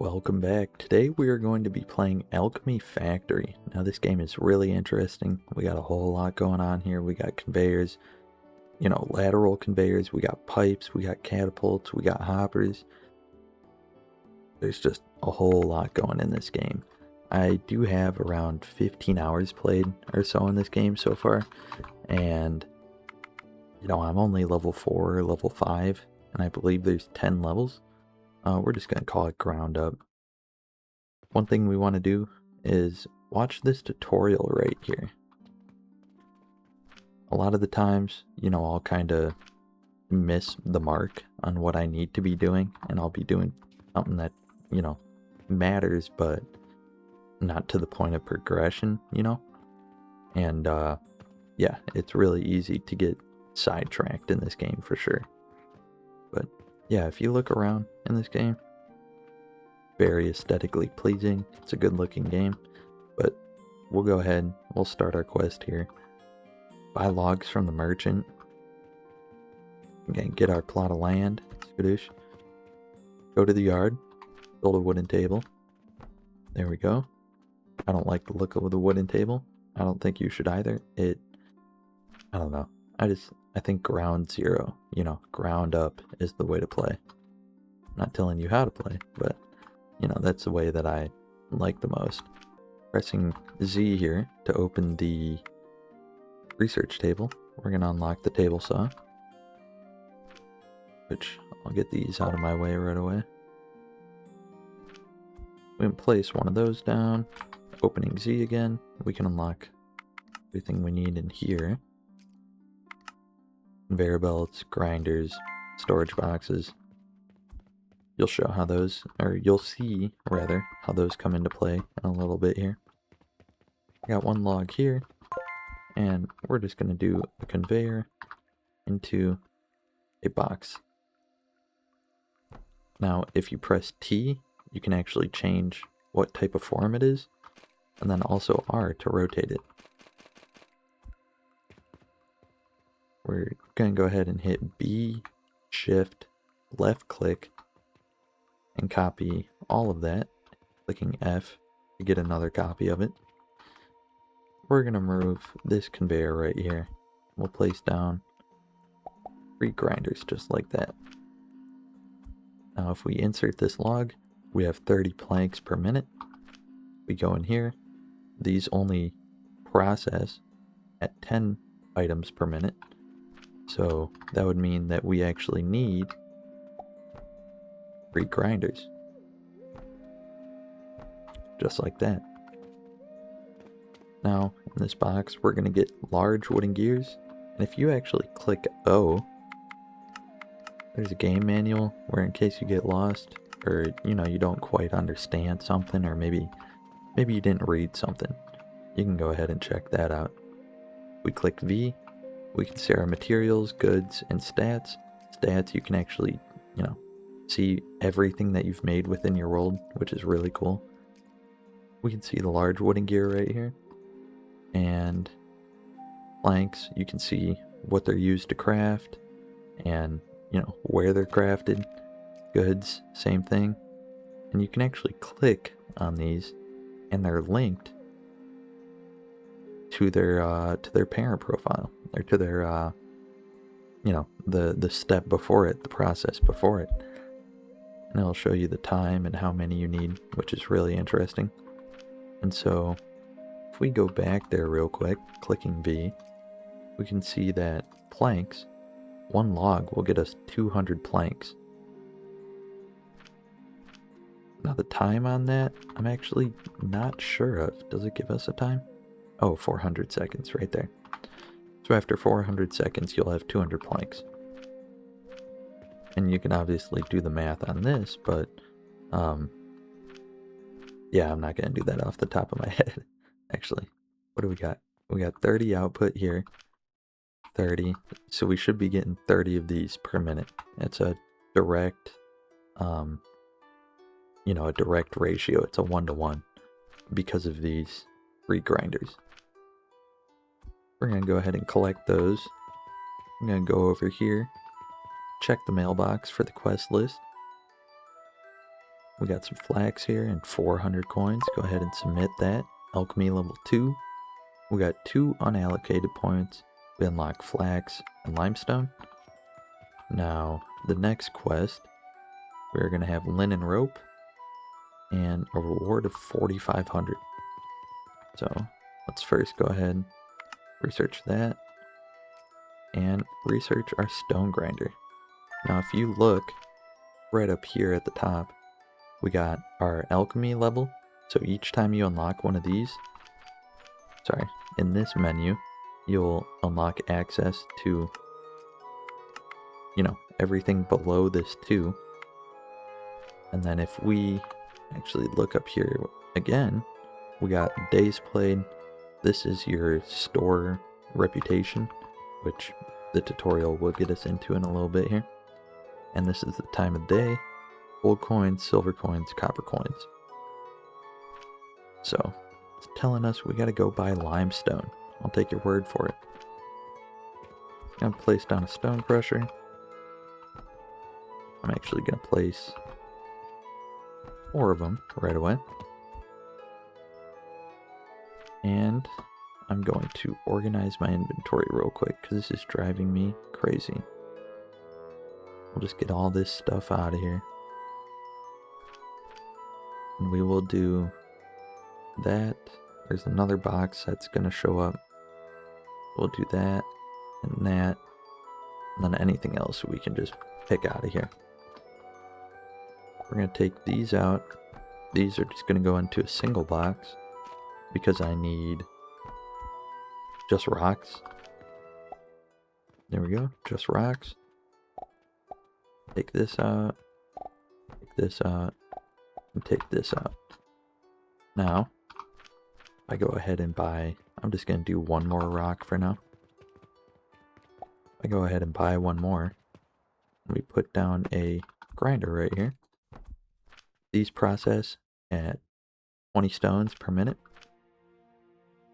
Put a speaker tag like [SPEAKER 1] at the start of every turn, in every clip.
[SPEAKER 1] Welcome back. Today we are going to be playing Alchemy Factory. Now this game is really interesting. We got a whole lot going on here. We got conveyors, lateral conveyors, we got pipes, we got catapults, we got hoppers. There's just a whole lot going in this game. I do have around 15 hours played or so in this game so far. And, I'm only level 4 or level 5. And I believe there's 10 levels. We're just going to call it ground up. One thing we want to do is watch this tutorial right here. A lot of the times, I'll kind of miss the mark on what I need to be doing, and I'll be doing something that, matters, but not to the point of progression, And, yeah, it's really easy to get sidetracked in this game for sure. But, yeah, if you look around in this game, very aesthetically pleasing. It's a good looking game, but we'll go ahead, we'll start our quest here. Buy logs from the merchant. Again, get our plot of land. Skadoosh. Go to the yard, build a wooden table. There we go. I don't like the look of the wooden table. I don't think you should either. I don't know. I think ground zero, ground up is the way to play. I'm not telling you how to play, but that's the way that I like the most. Pressing Z here to open the research table. We're going to unlock the table saw, which I'll get these out of my way right away. We can place one of those down. Opening Z again, we can unlock everything we need in here. Conveyor belts, grinders, storage boxes. You'll see rather how those come into play in a little bit here. I got one log here, and we're just going to do a conveyor into a box. Now, if you press T, you can actually change what type of form it is, and then also R to rotate it. We're going to go ahead and hit B, Shift, left click, and copy all of that, clicking F to get another copy of it. We're going to move this conveyor right here. We'll place down 3 grinders just like that. Now if we insert this log, we have 30 planks per minute. We go in here, these only process at 10 items per minute. So that would mean that we actually need 3 grinders. Just like that. Now, in this box, we're going to get large wooden gears. And if you actually click O, there's a game manual where in case you get lost, or, you don't quite understand something, or maybe you didn't read something, you can go ahead and check that out. We click V, we can see our materials, goods, and stats. Stats, you can actually, see everything that you've made within your world, which is really cool. We can see the large wooden gear right here. And planks, you can see what they're used to craft and, where they're crafted. Goods, same thing. And you can actually click on these and they're linked to their parent profile, or to their the step before it, the process before it. And it'll show you the time and how many you need, which is really interesting. And so if we go back there real quick, clicking V, we can see that planks, 1 log will get us 200 planks. Now the time on that, I'm actually not sure of. Does it give us a time? Oh, 400 seconds right there. So after 400 seconds, you'll have 200 planks. And you can obviously do the math on this, but yeah, I'm not going to do that off the top of my head. Actually, what do we got? We got 30 output here. 30. So we should be getting 30 of these per minute. It's a direct, a direct ratio. It's a 1-to-1 because of these 3 grinders. We're going to go ahead and collect those. I'm going to go over here, check the mailbox for the quest list. We got some flax here and 400 coins. Go ahead and submit that. Alchemy level 2. We got 2 unallocated points. We unlock flax and limestone. Now, the next quest, we're going to have linen rope and a reward of 4,500. So, let's first go ahead and research that and research our stone grinder. Now, if you look right up here at the top, we got our alchemy level. So each time you unlock one of these, in this menu, you'll unlock access to, everything below this too. And then if we actually look up here again, we got days played. This is your store reputation, which the tutorial will get us into in a little bit here. And this is the time of day: gold coins, silver coins, copper coins. So it's telling us we gotta go buy limestone. I'll take your word for it. I'm gonna place down a stone crusher. I'm actually gonna place 4 of them right away. And I'm going to organize my inventory real quick because this is driving me crazy. We'll just get all this stuff out of here. And we will do that. There's another box that's going to show up. We'll do that and that. And then anything else we can just pick out of here. We're going to take these out. These are just going to go into a single box because I need just rocks. There we go, just rocks. Take this out, take this out, and take this out. Now, if I go ahead and buy, I'm just going to do one more rock for now. I go ahead and buy one more. We put down a grinder right here. These process at 20 stones per minute.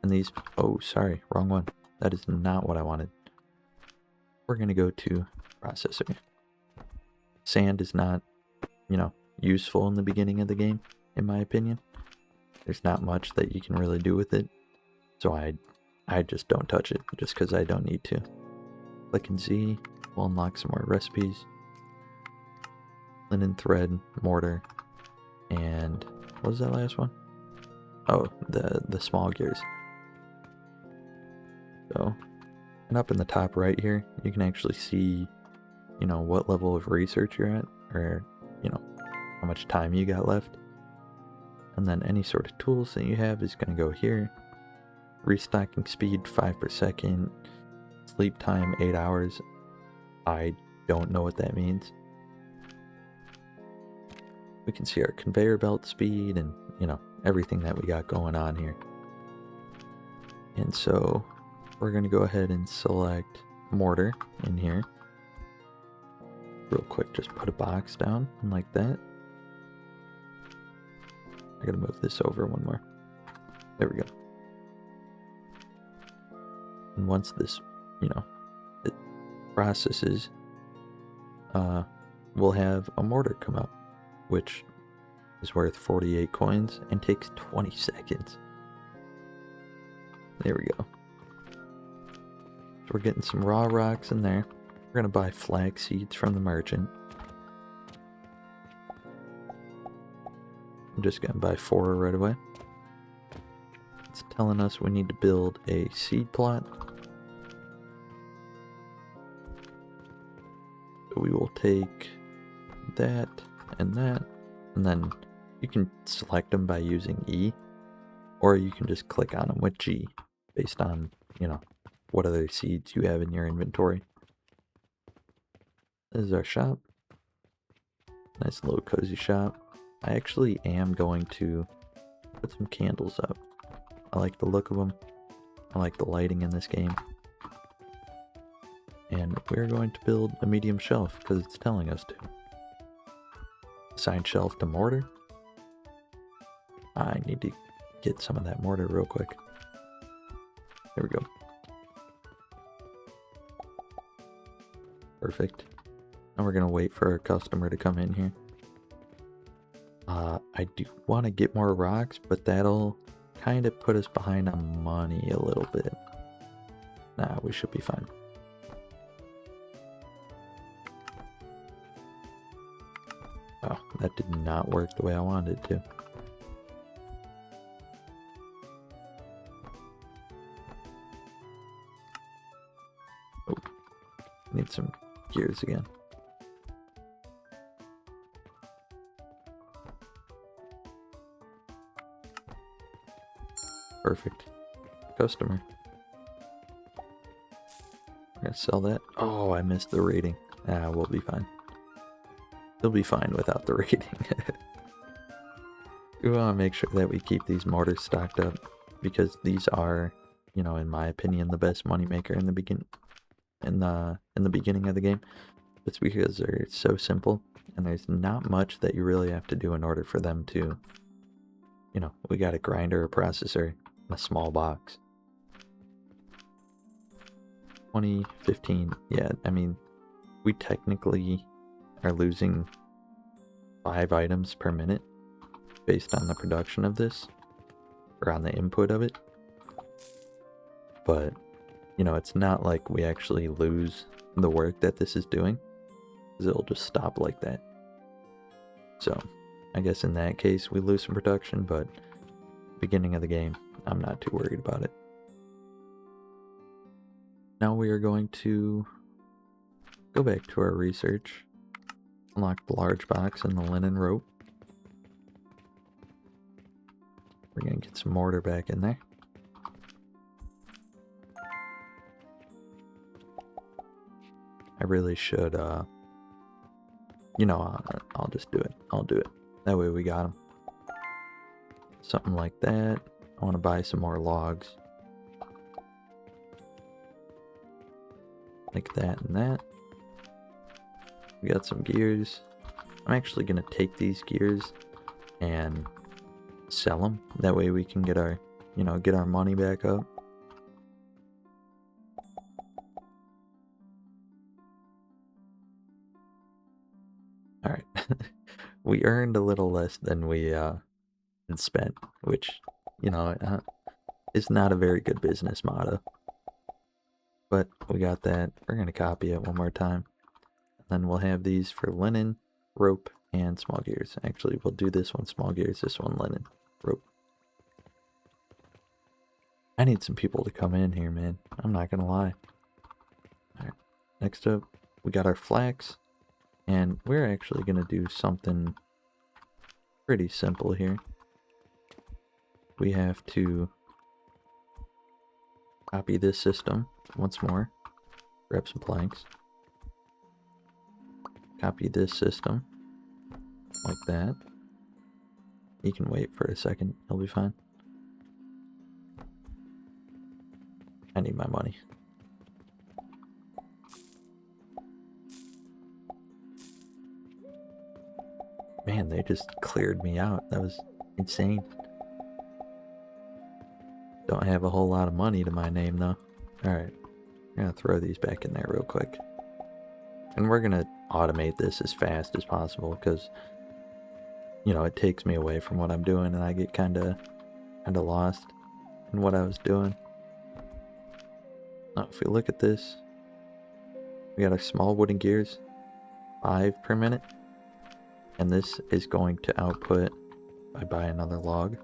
[SPEAKER 1] And these, oh, sorry, wrong one. That is not what I wanted. We're going to go to processor. Sand is not, useful in the beginning of the game, in my opinion. There's not much that you can really do with it. So I just don't touch it, just because I don't need to. Click and Z, we'll unlock some more recipes. Linen thread, mortar, and what was that last one? Oh, the small gears. So, and up in the top right here, you can actually see, what level of research you're at, or, how much time you got left. And then any sort of tools that you have is going to go here. Restocking speed 5 per second. Sleep time 8 hours. I don't know what that means. We can see our conveyor belt speed and, everything that we got going on here. And so we're going to go ahead and select mortar in here. Real quick, just put a box down like that. I gotta move this over one more. There we go. And once this, it processes, we'll have a mortar come up, which is worth 48 coins and takes 20 seconds. There we go. So we're getting some raw rocks in there. We're gonna buy flax seeds from the merchant. I'm just gonna buy 4 right away. It's telling us we need to build a seed plot. So we will take that, and then you can select them by using E, or you can just click on them with G, based on, what other seeds you have in your inventory. This is our shop. Nice little cozy shop. I actually am going to put some candles up. I like the look of them. I like the lighting in this game. And we're going to build a medium shelf because it's telling us to. Assign shelf to mortar. I need to get some of that mortar real quick. There we go. Perfect. Now we're going to wait for our customer to come in here. I do want to get more rocks, but that'll kind of put us behind on money a little bit. Nah, we should be fine. Oh, that did not work the way I wanted it to. Oh, need some gears again. Perfect. Customer. I'm gonna sell that. Oh, I missed the rating. Ah, we'll be fine. They'll be fine without the rating. We want to make sure that we keep these mortars stocked up, because these are, you know, in my opinion, the best moneymaker in the beginning of the game. It's because they're so simple, and there's not much that you really have to do in order for them to, you know, we got a grinder, a processor, a small box. 20, 15, yeah, I mean, we technically are losing 5 items per minute based on the production of this, or on the input of it. But, you know, it's not like we actually lose the work that this is doing, because it'll just stop like that. So, I guess in that case we lose some production, but beginning of the game, I'm not too worried about it. Now we are going to go back to our research, unlock the large box and the linen rope. We're going to get some mortar back in there. I really should, you know, I'll just do it. I'll do it. That way we got them. Something like that. I want to buy some more logs. Like that and that. We got some gears. I'm actually going to take these gears and sell them. That way we can get our, you know, get our money back up. Alright. We earned a little less than we had spent, which, you know, is not a very good business motto. But we got that. We're going to copy it one more time. And then we'll have these for linen, rope, and small gears. Actually, we'll do this one small gears, this one linen, rope. I need some people to come in here, man. I'm not going to lie. Alright, next up, we got our flax. And we're actually going to do something pretty simple here. We have to copy this system once more. Grab some planks. Copy this system. Like that. You can wait for a second. He'll be fine. I need my money. Man, they just cleared me out. That was insane. Don't have a whole lot of money to my name, though. Alright. I'm gonna throw these back in there real quick. And we're gonna automate this as fast as possible, because, you know, it takes me away from what I'm doing, and I get kinda lost in what I was doing. Now, if we look at this, we got our small wooden gears, 5 per minute. And this is going to output, if I buy another log,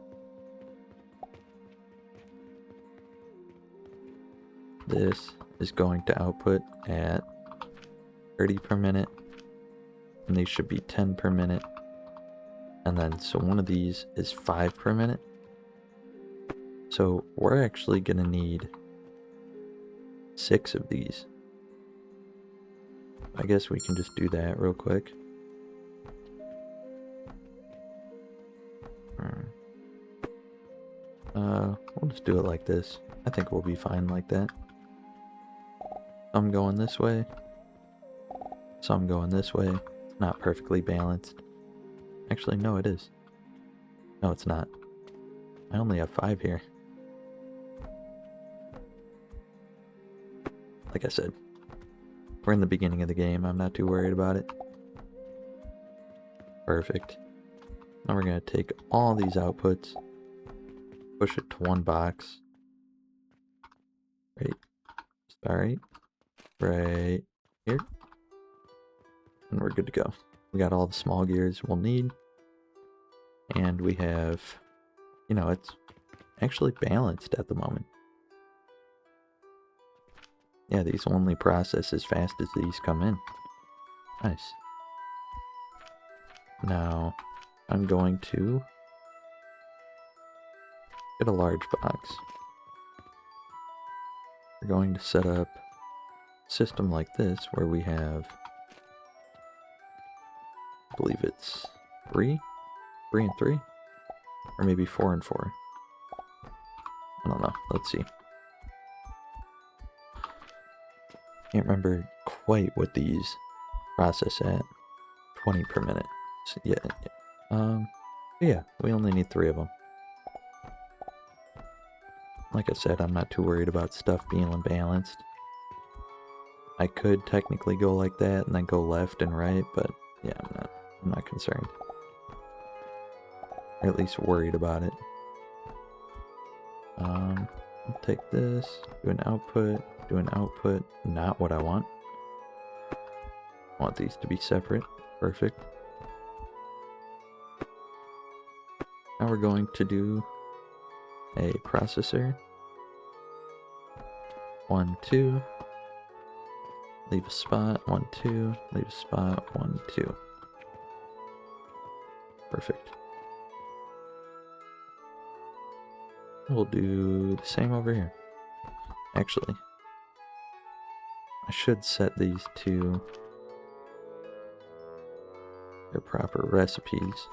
[SPEAKER 1] this is going to output at 30 per minute, and these should be 10 per minute. And then, so one of these is 5 per minute. So we're actually going to need 6 of these. I guess we can just do that real quick. We'll just do it like this. I think we'll be fine like that. Some going this way. Some going this way. It's not perfectly balanced. Actually, no, it is. No, it's not. I only have 5 here. Like I said, we're in the beginning of the game. I'm not too worried about it. Perfect. Now we're going to take all these outputs, push it to one box. Right here. And we're good to go. We got all the small gears we'll need. And we have, you know, it's actually balanced at the moment. Yeah, these only process as fast as these come in. Nice. Now, I'm going to get a large box. We're going to set up a system like this where we have, I believe it's 3 and 3, or maybe 4 and 4. I don't know. Let's see. Can't remember quite what these process at. 20 per minute. So, yeah, we only need 3 of them. Like I said, I'm not too worried about stuff being unbalanced. I could technically go like that and then go left and right, but yeah, I'm not concerned. Or at least worried about it. I'll take this, do an output, not what I want. I want these to be separate. Perfect. Now we're going to do a processor. 1, 2. Leave a spot. 1, 2. Leave a spot. 1, 2. Perfect. We'll do the same over here. Actually, I should set these to their proper recipes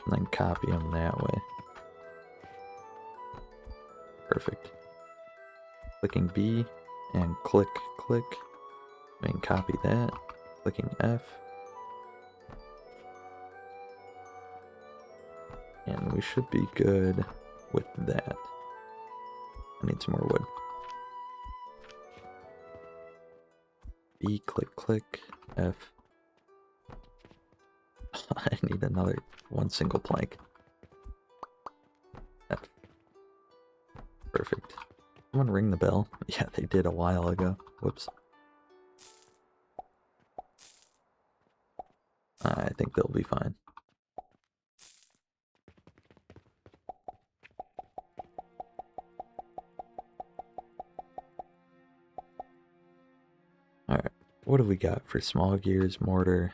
[SPEAKER 1] and then copy them that way. Perfect. Clicking B and click, and copy that. Clicking F. And we should be good with that. I need some more wood. B, click, F. I need another one single plank. F. Perfect. Someone ring the bell? Yeah, they did a while ago. Whoops. I think they'll be fine. Alright, what have we got for small gears, mortar,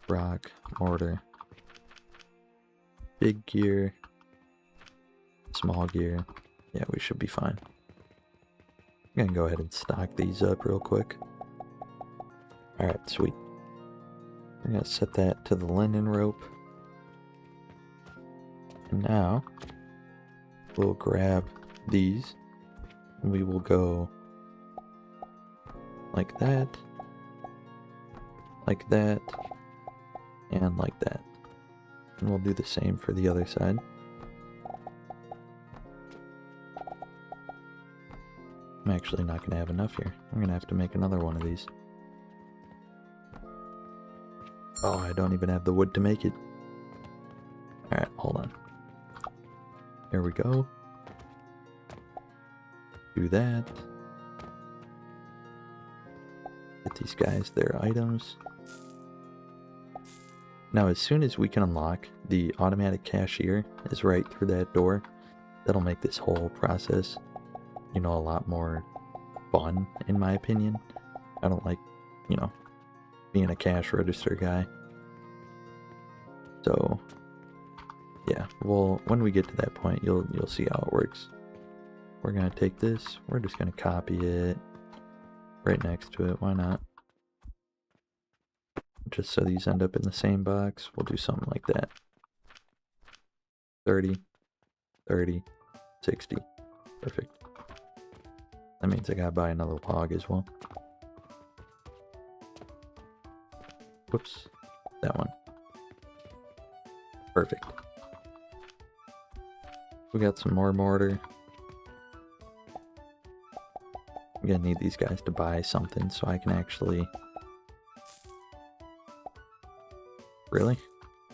[SPEAKER 1] rock, mortar, big gear, small gear? Yeah, we should be fine. I'm gonna go ahead and stock these up real quick. Alright, sweet. We're gonna set that to the linen rope. And now, we'll grab these, and we will go like that, and like that. And we'll do the same for the other side. I'm actually not going to have enough here. I'm going to have to make another one of these. Oh, I don't even have the wood to make it. Alright, hold on. Here we go. Do that. Get these guys their items. Now, as soon as we can unlock the automatic cashier is right through that door, that'll make this whole process, you know, a lot more fun, in my opinion. I don't like, you know, being a cash register guy. So, yeah, well, when we get to that point, you'll see how it works. We're gonna take this, we're just gonna copy it right next to it, why not? Just so these end up in the same box, we'll do something like that. 30, 30, 60. Perfect. That means I gotta buy another log as well. Whoops. That one. Perfect. We got some more mortar. I'm gonna need these guys to buy something so I can actually Really?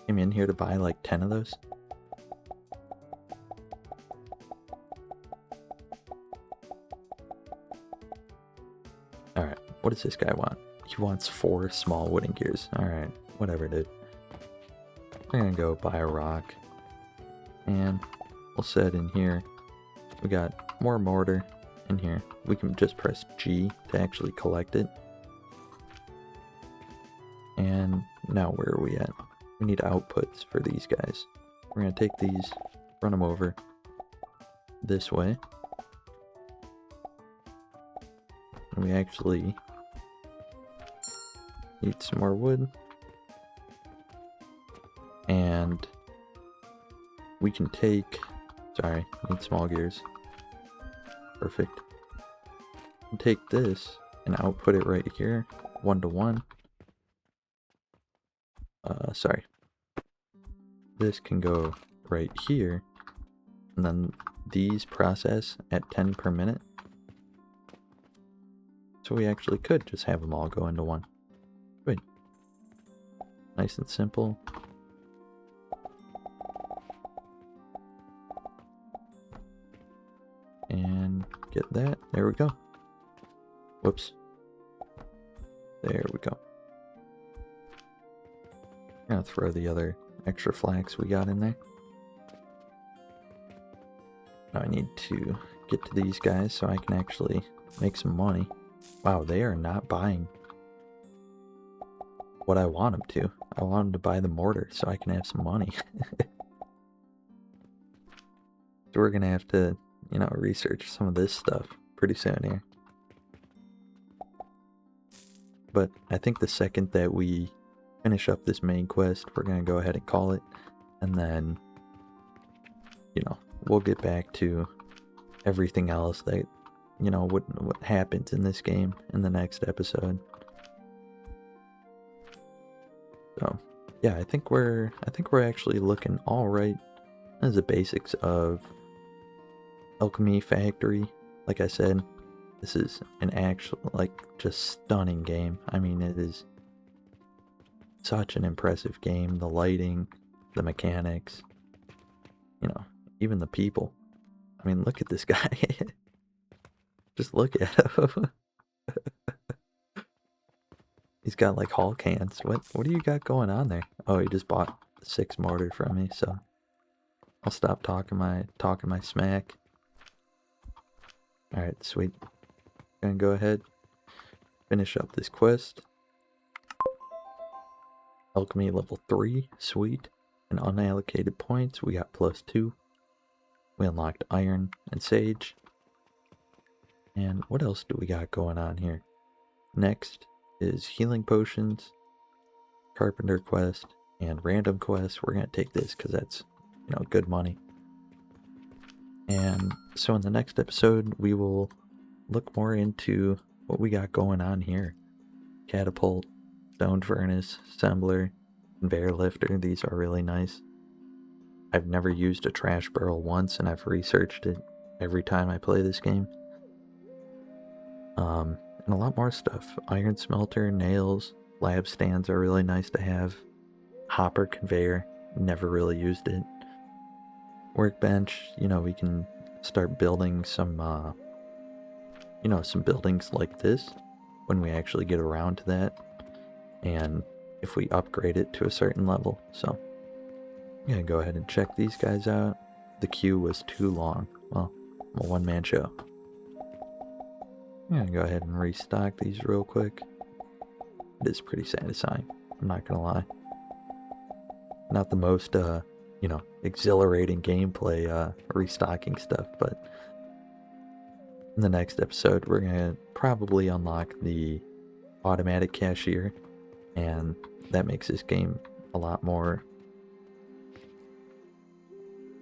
[SPEAKER 1] Came in here to buy like 10 of those? Alright, what does this guy want? He wants 4 small wooden gears. Alright, whatever, dude. We're gonna go buy a rock. And we'll set in here. We got more mortar in here. We can just press G to actually collect it. And now where are we at? We need outputs for these guys. We're gonna take these, run them over this way. And we actually need some more wood. And we can take, sorry, need small gears. Perfect. We'll take this and output it right here, 1 to 1. Sorry. This can go right here, and then these process at 10 per minute. So we actually could just have them all go into one. Good. Nice and simple. And get that. There we go. Whoops. There we go. I'm gonna throw the other extra flax we got in there. Now I need to get to these guys so I can actually make some money. Wow, they are not buying what I want them to. I want them to buy the mortar so I can have some money. So we're gonna have to, you know, research some of this stuff pretty soon here. But I think the second that we finish up this main quest, we're gonna go ahead and call it, and then, you know, we'll get back to everything else that, you know, what happens in this game in the next episode. So yeah, I think we're actually looking all right as the basics of Alchemy Factory. Like I said, this is an actual, like, just stunning game. I mean, it is such an impressive game. The lighting, the mechanics, you know, even the people. I mean, look at this guy. Just look at him. He's got like Hall cans. What do you got going on there? Oh, he just bought 6 mortar from me, so I'll stop talking my smack. Alright, sweet. Gonna go ahead, finish up this quest. Alchemy level 3, sweet. And unallocated points, we got +2. We unlocked iron and sage. And what else do we got going on here? Next is healing potions, carpenter quest, and random quest. We're gonna take this because that's, you know, good money. And so in the next episode, we will look more into what we got going on here. Catapult, stone furnace, assembler, conveyor lifter. These are really nice. I've never used a trash barrel once, and I've researched it every time I play this game. And a lot more stuff. Iron smelter, nails, lab stands are really nice to have. Hopper conveyor, never really used it. Workbench, you know, we can start building some, you know, some buildings like this when we actually get around to that. And if we upgrade it to a certain level. So I'm gonna go ahead and check these guys out. The queue was too long. Well, I'm a one-man show. I'm gonna go ahead and restock these real quick. It is pretty satisfying, I'm not gonna lie. Not the most, you know, exhilarating gameplay, restocking stuff, but in the next episode, we're gonna probably unlock the automatic cashier, and that makes this game a lot more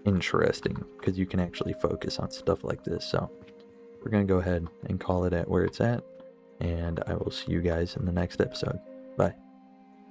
[SPEAKER 1] interesting because you can actually focus on stuff like this. So we're gonna go ahead and call it at where it's at, and I will see you guys in the next episode. Bye.